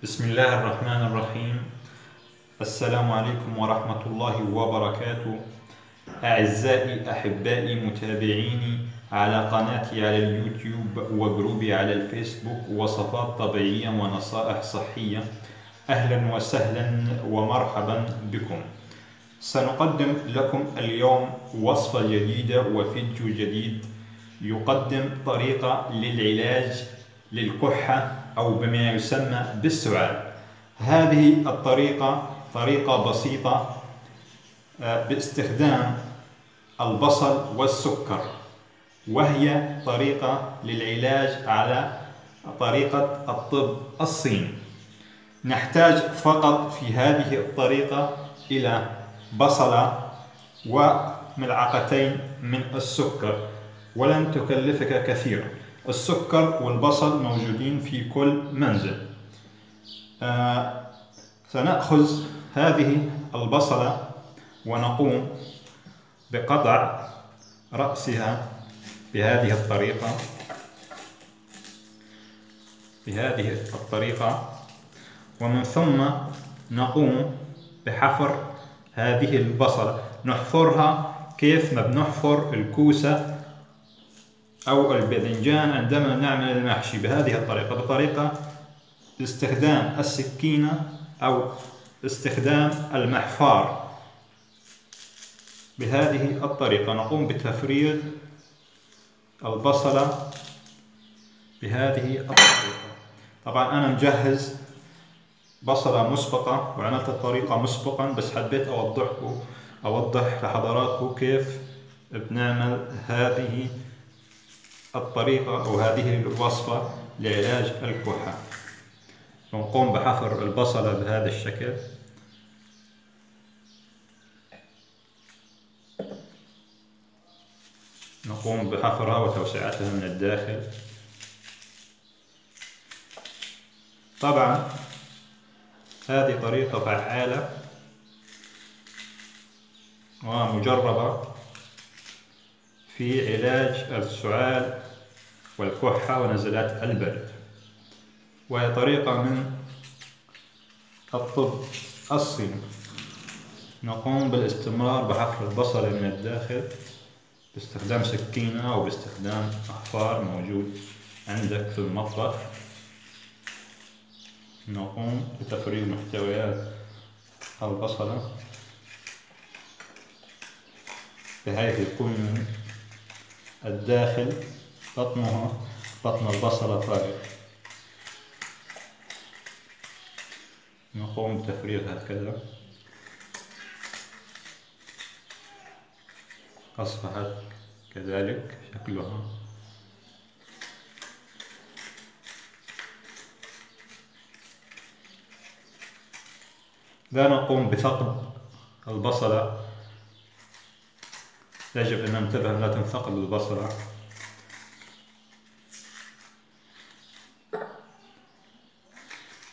بسم الله الرحمن الرحيم. السلام عليكم ورحمة الله وبركاته. أعزائي أحبائي متابعيني على قناتي على اليوتيوب وجروبي على الفيسبوك وصفات طبيعية ونصائح صحية، أهلا وسهلا ومرحبا بكم. سنقدم لكم اليوم وصفة جديدة وفيديو جديد يقدم طريقة للعلاج للكحة أو بما يسمى بالسعال. هذه الطريقة طريقة بسيطة باستخدام البصل والسكر، وهي طريقة للعلاج على طريقة الطب الصيني. نحتاج فقط في هذه الطريقة إلى بصلة وملعقتين من السكر، ولن تكلفك كثيرا. السكر والبصل موجودين في كل منزل. سنأخذ هذه البصلة ونقوم بقطع رأسها بهذه الطريقة، ومن ثم نقوم بحفر هذه البصلة. نحفرها كيف ما بنحفر الكوسة أو الباذنجان عندما نعمل المحشي، بهذه الطريقة، بطريقة باستخدام السكينة أو استخدام المحفار. بهذه الطريقة نقوم بتفريغ البصلة بهذه الطريقة. طبعا أنا مجهز بصلة مسبقة وعملت الطريقة مسبقا، بس حبيت أوضح لحضراتكم كيف بنعمل هذه الطريقة أو هذه الوصفة لعلاج الكحة. نقوم بحفر البصلة بهذا الشكل، نقوم بحفرها وتوسعتها من الداخل. طبعا هذه طريقة فعالة ومجربة في علاج السعال والكحة ونزلات البرد، وهي طريقة من الطب الصيني. نقوم بالاستمرار بحفر البصلة من الداخل باستخدام سكينة أو باستخدام أحفار موجود عندك في المطبخ. نقوم بتفريغ محتويات البصلة بحيث يكون الداخل بطن البصلة فارغ. نقوم بتفريغ هكذا، أصبحت كذلك شكلها. لا نقوم بثقب البصلة، يجب أن ننتبه لا تنثقب البصلة.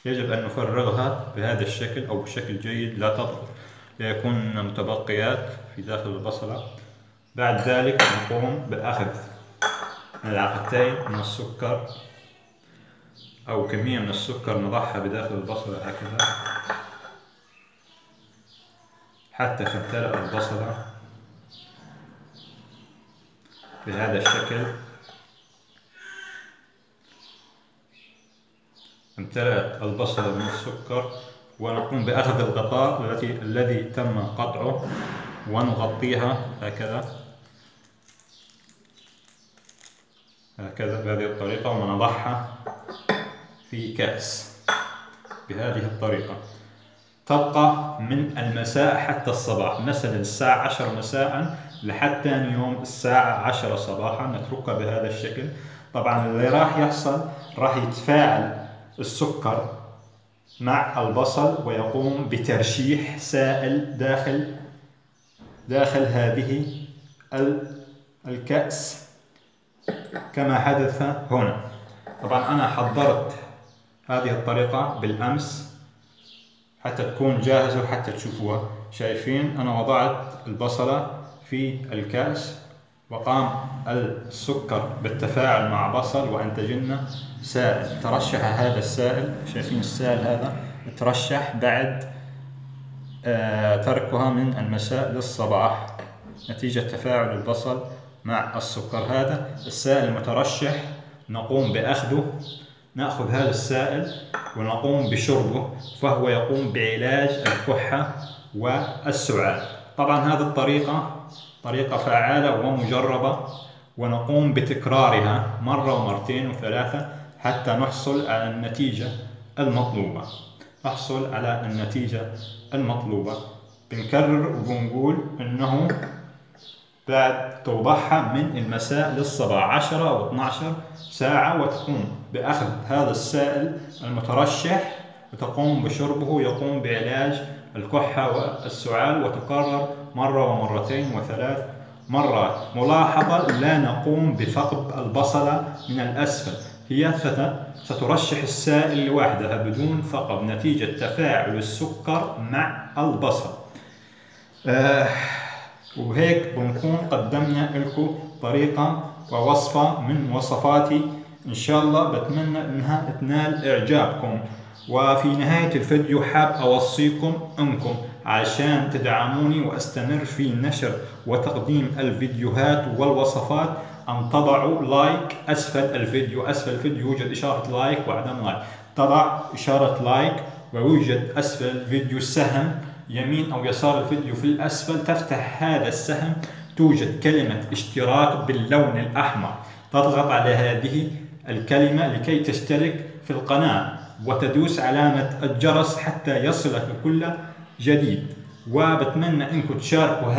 يجب أن نفرغها بهذا الشكل أو بشكل جيد، لا يكون متبقيات في داخل البصلة. بعد ذلك نقوم بأخذ ملعقتين من السكر أو كمية من السكر، نضعها بداخل البصلة هكذا حتى تمتلئ البصلة بهذا الشكل. امتلأت البصلة من السكر، ونقوم بأخذ الغطاء الذي تم قطعه ونغطيها هكذا بهذه الطريقة، ونضعها في كأس بهذه الطريقة. تبقى من المساء حتى الصباح، مثلا الساعة 10 مساء لحد ثاني يوم الساعة 10 صباحا، نتركها بهذا الشكل. طبعا اللي راح يحصل راح يتفاعل السكر مع البصل ويقوم بترشيح سائل داخل هذه الكأس كما حدث هنا. طبعا أنا حضرت هذه الطريقة بالأمس حتى تكون جاهزة وحتى تشوفوها. شايفين أنا وضعت البصلة في الكأس وقام السكر بالتفاعل مع بصل وأنتج لنا سائل. ترشح هذا السائل، شايفين السائل هذا ترشح بعد تركها من المساء للصباح نتيجة تفاعل البصل مع السكر. هذا السائل المترشح نقوم بأخذه، نأخذ هذا السائل ونقوم بشربه، فهو يقوم بعلاج الكحة والسعال. طبعا هذه الطريقة طريقة فعالة ومجربة، ونقوم بتكرارها مرة ومرتين وثلاثة حتى نحصل على النتيجة المطلوبة. بنكرر وبنقول انه بعد توضعها من المساء للصباح 10 أو 12 ساعة، وتقوم بأخذ هذا السائل المترشح وتقوم بشربه، يقوم بعلاج الكحة والسعال، وتكرر مرة ومرتين وثلاث مرات. ملاحظة: لا نقوم بثقب البصلة من الأسفل، هي سترشح السائل لوحدها بدون ثقب نتيجة تفاعل السكر مع البصل. وهيك بنكون قدمنا لكم طريقة ووصفة من وصفاتي، إن شاء الله بتمنى إنها تنال إعجابكم. وفي نهاية الفيديو حاب أوصيكم إنكم عشان تدعموني وأستمر في نشر وتقديم الفيديوهات والوصفات أن تضعوا لايك أسفل الفيديو. أسفل الفيديو يوجد إشارة لايك وعدم لايك، تضع إشارة لايك، ويوجد أسفل الفيديو سهم يمين أو يسار الفيديو في الأسفل، تفتح هذا السهم توجد كلمة اشتراك باللون الأحمر، تضغط على هذه الكلمة لكي تشترك في القناة وتدوس علامة الجرس حتى يصلك كل جديد. وبتمنى أنكم تشاركوا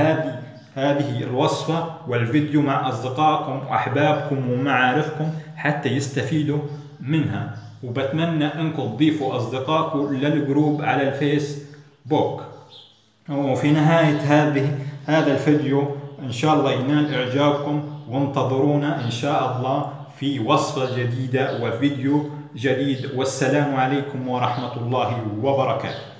هذه الوصفة والفيديو مع أصدقائكم وأحبابكم ومعارفكم حتى يستفيدوا منها. وبتمنى أنكم تضيفوا أصدقائكم للجروب على الفيسبوك. وفي نهاية هذا الفيديو إن شاء الله ينال إعجابكم، وانتظرونا إن شاء الله في وصفة جديدة وفيديو جديد. والسلام عليكم ورحمة الله وبركاته.